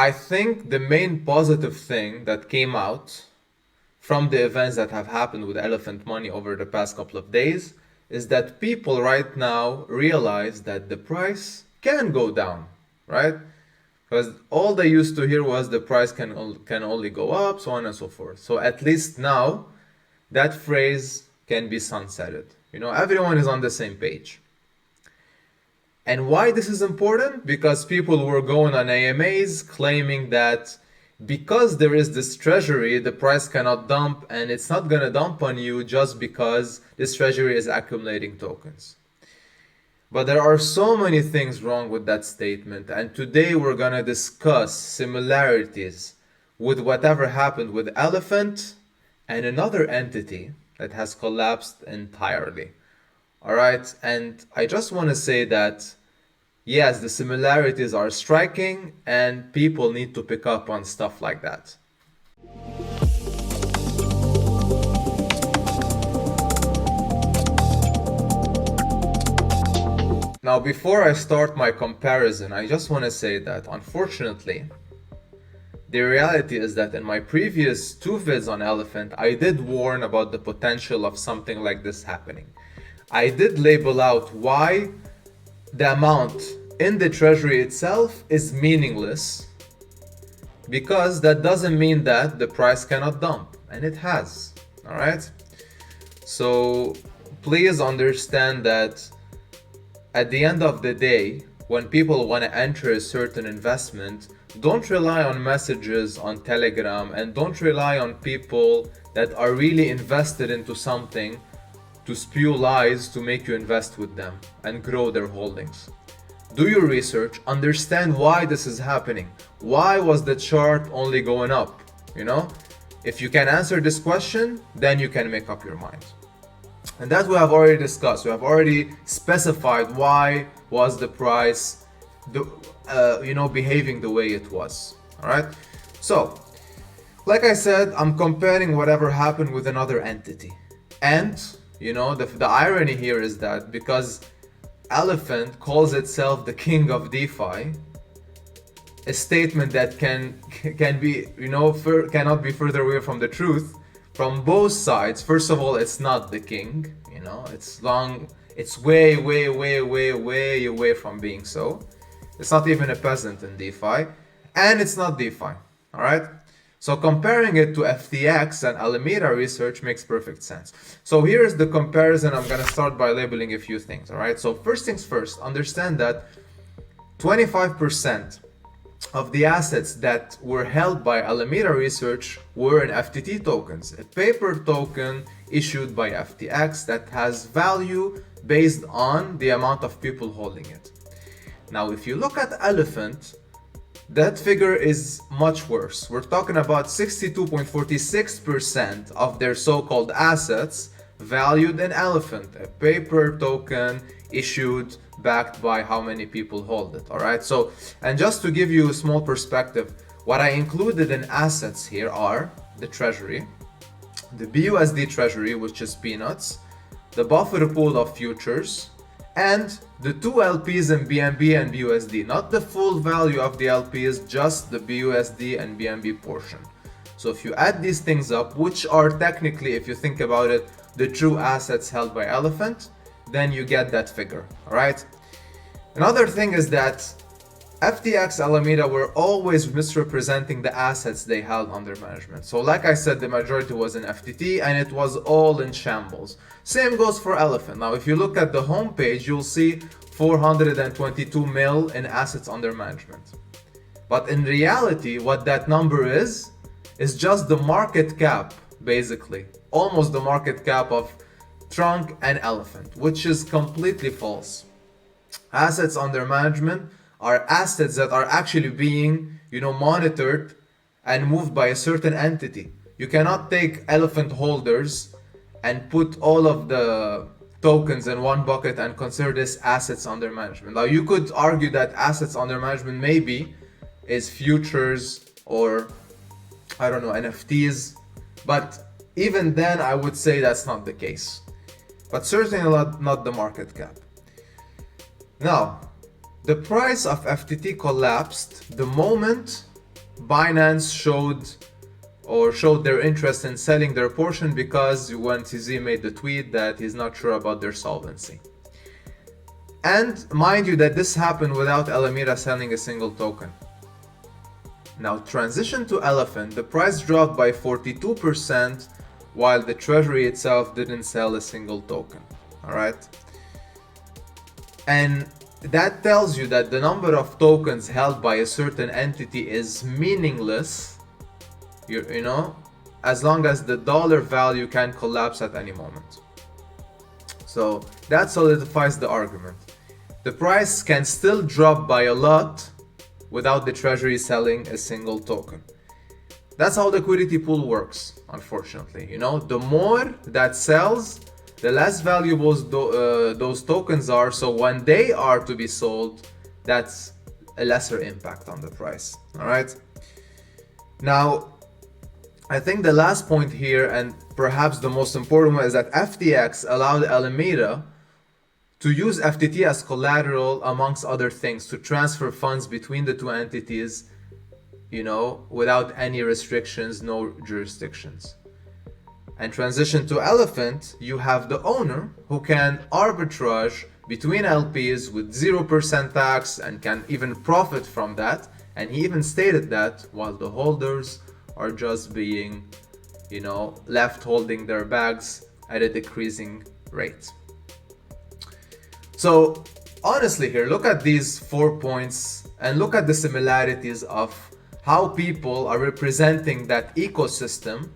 I think the main positive thing that came out from the events that have happened with elephant money over the past couple of days is that people right now realize that the price can go down, right? Because all they used to hear was the price can only go up, so on and so forth. So at least now that phrase can be sunsetted. Everyone is on the same page. And why this is important? Because people were going on AMAs claiming that because there is this treasury, the price cannot dump, and it's not going to dump on you just because this treasury is accumulating tokens. But there are so many things wrong with that statement, and today we're going to discuss similarities with whatever happened with Elephant and another entity that has collapsed entirely. Alright, and I just want to say that yes, the similarities are striking and people need to pick up on stuff like that. Now, before I start my comparison, I just want to say that unfortunately, the reality is that in my previous 2 vids on Elephant, I did warn about the potential of something like this happening. I did label out why the amount in the treasury itself is meaningless, because that doesn't mean that the price cannot dump, and it has. Alright? So please understand that at the end of the day, when people want to enter a certain investment, don't rely on messages on Telegram, and don't rely on people that are really invested into something to spew lies to make you invest with them and grow their holdings. Do your research, understand why this is happening. Why was the chart only going up? If you can answer this question, then you can make up your mind. And that we have already discussed. We have already specified why was the price behaving the way it was. Alright? So, like I said, I'm comparing whatever happened with another entity. And, the irony here is that because Elephant calls itself the king of DeFi, a statement that can be, cannot be further away from the truth from both sides. First of all, it's not the king, it's way away from being so. It's not even a peasant in DeFi, and it's not DeFi, alright? So comparing it to FTX and Alameda Research makes perfect sense. So here's the comparison. I'm going to start by labeling a few things, alright? So first things first, understand that 25% of the assets that were held by Alameda Research were in FTT tokens, a paper token issued by FTX that has value based on the amount of people holding it. Now, if you look at Elephant, that figure is much worse. We're talking about 62.46% of their so-called assets valued in Elephant, a paper token issued backed by how many people hold it. Alright, so, and just to give you a small perspective, what I included in assets here are the treasury, the BUSD treasury, which is peanuts, the buffer pool of futures, and the 2 LPs in BNB and BUSD, not the full value of the LPs, just the BUSD and BNB portion. So if you add these things up, which are technically, if you think about it, the true assets held by Elephant, then you get that figure, alright? Another thing is that FTX Alameda were always misrepresenting the assets they held under management. So like I said, the majority was in FTT and it was all in shambles. Same goes for Elephant. Now if you look at the homepage, you'll see 422 mil in assets under management. But in reality, what that number is just the market cap, basically. Almost the market cap of Trunk and Elephant, which is completely false. Assets under management are assets that are actually being, monitored and moved by a certain entity. You cannot take Elephant holders and put all of the tokens in one bucket and consider this assets under management. Now you could argue that assets under management maybe is futures or NFTs, but even then I would say that's not the case. But certainly not the market cap. Now, the price of FTT collapsed the moment Binance showed their interest in selling their portion because when TZ made the tweet that he's not sure about their solvency. And mind you that this happened without Alameda selling a single token. Now transition to Elephant, the price dropped by 42% while the treasury itself didn't sell a single token. Alright? And that tells you that the number of tokens held by a certain entity is meaningless, you know, as long as the dollar value can collapse at any moment. So that solidifies the argument. The price can still drop by a lot without the treasury selling a single token. That's how the liquidity pool works, unfortunately. You know, the more that sells, the less valuable those tokens are. So when they are to be sold, that's a lesser impact on the price. All right. Now, I think the last point here, and perhaps the most important one, is that FTX allowed Alameda to use FTT as collateral, amongst other things, to transfer funds between the two entities, you know, without any restrictions, no jurisdictions. And transition to Elephant, you have the owner who can arbitrage between LPs with 0% tax and can even profit from that. And he even stated that, while the holders are just being, you know, left holding their bags at a decreasing rate. So honestly here, look at these 4 points and look at the similarities of how people are representing that ecosystem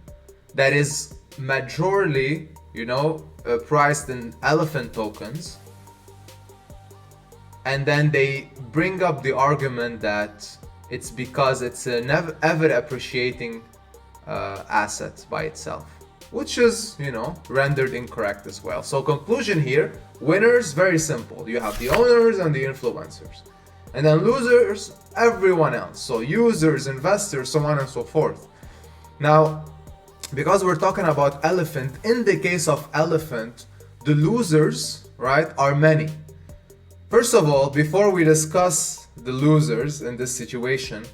that is majorly, you know, priced in elephant tokens. And then they bring up the argument that it's because it's an ever appreciating asset by itself, which is, you know, rendered incorrect as well. So conclusion here, winners, very simple. You have the owners and the influencers. And then losers, everyone else. So users, investors, so on and so forth. Now, because we're talking about Elephant, in the case of Elephant, the losers, right, are many. First of all, before we discuss the losers in this situation,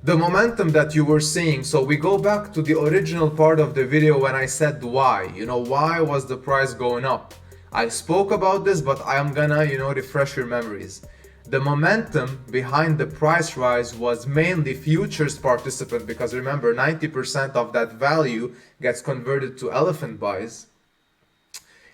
the momentum that you were seeing, so we go back to the original part of the video when I said why, you know, why was the price going up? I spoke about this, but I am gonna, you know, refresh your memories. The momentum behind the price rise was mainly futures participant, because remember, 90% of that value gets converted to elephant buys.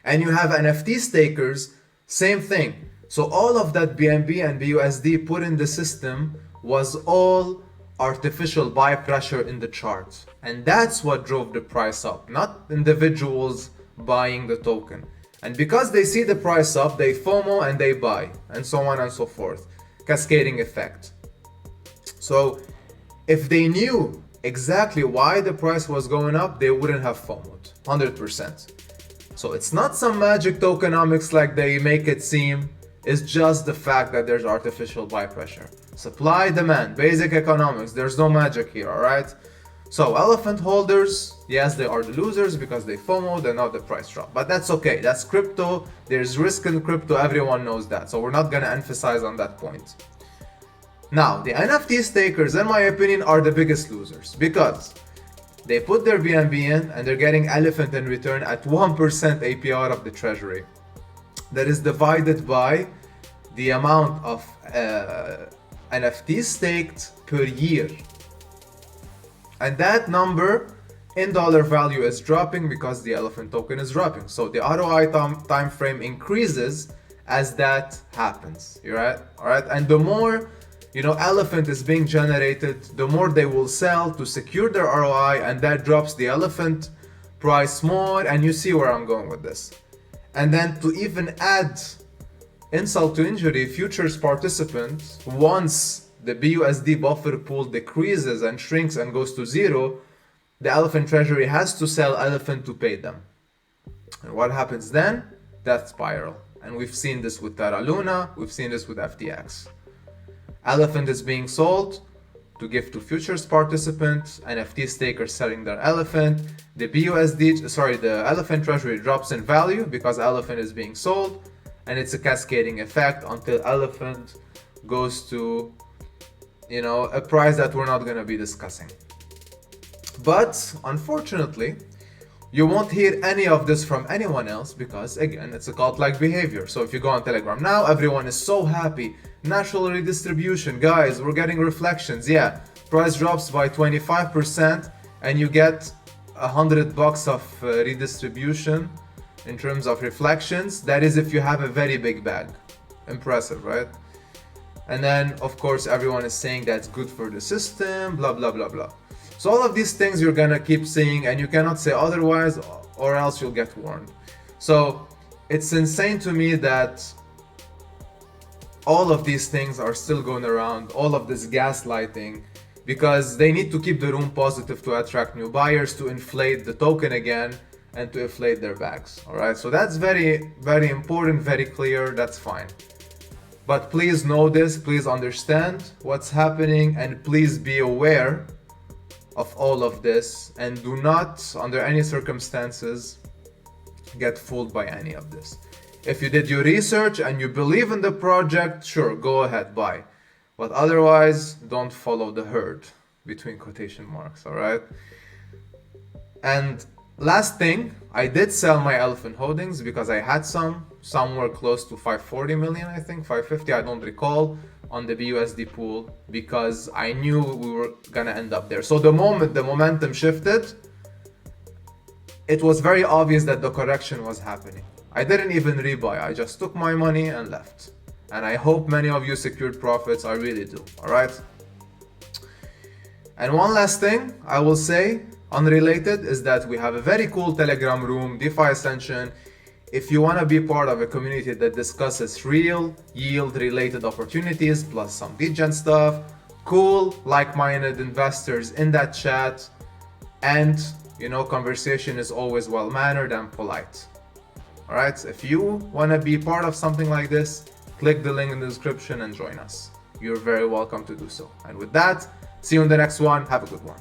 And you have NFT stakers, same thing. So all of that BNB and BUSD put in the system was all artificial buy pressure in the chart. And that's what drove the price up, not individuals buying the token. And because they see the price up, they FOMO and they buy, and so on and so forth. Cascading effect. So if they knew exactly why the price was going up, they wouldn't have FOMO'd, 100%. So it's not some magic tokenomics like they make it seem. It's just the fact that there's artificial buy pressure. Supply, demand, basic economics, there's no magic here, alright? So elephant holders, yes, they are the losers because they FOMO, they know the price drop. But that's okay, that's crypto, there's risk in crypto, everyone knows that. So we're not gonna emphasize on that point. Now, the NFT stakers, in my opinion, are the biggest losers because they put their BNB in and they're getting elephant in return at 1% APR of the treasury. That is divided by the amount of NFTs staked per year. And that number in dollar value is dropping because the elephant token is dropping. So the ROI time frame increases as that happens. You're right? Alright? And the more, you know, elephant is being generated, the more they will sell to secure their ROI, and that drops the elephant price more, and you see where I'm going with this. And then to even add insult to injury, futures participants, once the BUSD buffer pool decreases and shrinks and goes to zero, the elephant treasury has to sell elephant to pay them. And what happens then? Death spiral. And we've seen this with Terra Luna, we've seen this with FTX. Elephant is being sold to give to futures participants, NFT stakers selling their elephant, the elephant treasury drops in value because elephant is being sold, and it's a cascading effect until elephant goes to a price that we're not going to be discussing. But unfortunately, you won't hear any of this from anyone else because, again, it's a cult-like behavior. So if you go on Telegram now, everyone is so happy. Natural redistribution, guys, we're getting reflections. Yeah, price drops by 25% and you get $100 of redistribution in terms of reflections. That is if you have a very big bag. Impressive, right? And then, of course, everyone is saying that's good for the system, blah, blah, blah, blah. So all of these things you're gonna keep seeing and you cannot say otherwise or else you'll get warned. So it's insane to me that all of these things are still going around, all of this gaslighting, because they need to keep the room positive to attract new buyers, to inflate the token again, and to inflate their bags. All right, so that's very, very important, very clear, that's fine. But please know this, please understand what's happening, and please be aware of all of this, and do not, under any circumstances, get fooled by any of this. If you did your research and you believe in the project, sure, go ahead, buy. But otherwise, don't follow the herd, between quotation marks, all right? And last thing, I did sell my elephant holdings because I had somewhere close to 540 million, I think, 550, I don't recall, on the BUSD pool, because I knew we were gonna end up there. So the moment the momentum shifted, it was very obvious that the correction was happening. I didn't even rebuy, I just took my money and left. And I hope many of you secured profits, I really do, all right? And one last thing I will say, unrelated, is that we have a very cool Telegram room, DeFi Ascension. If you want to be part of a community that discusses real yield related opportunities plus some degen stuff, cool like-minded investors in that chat, and conversation is always well-mannered and polite. All right, if you want to be part of something like this, click the link in the description and join us. You're very welcome to do so. And with that, see you in the next one. Have a good one.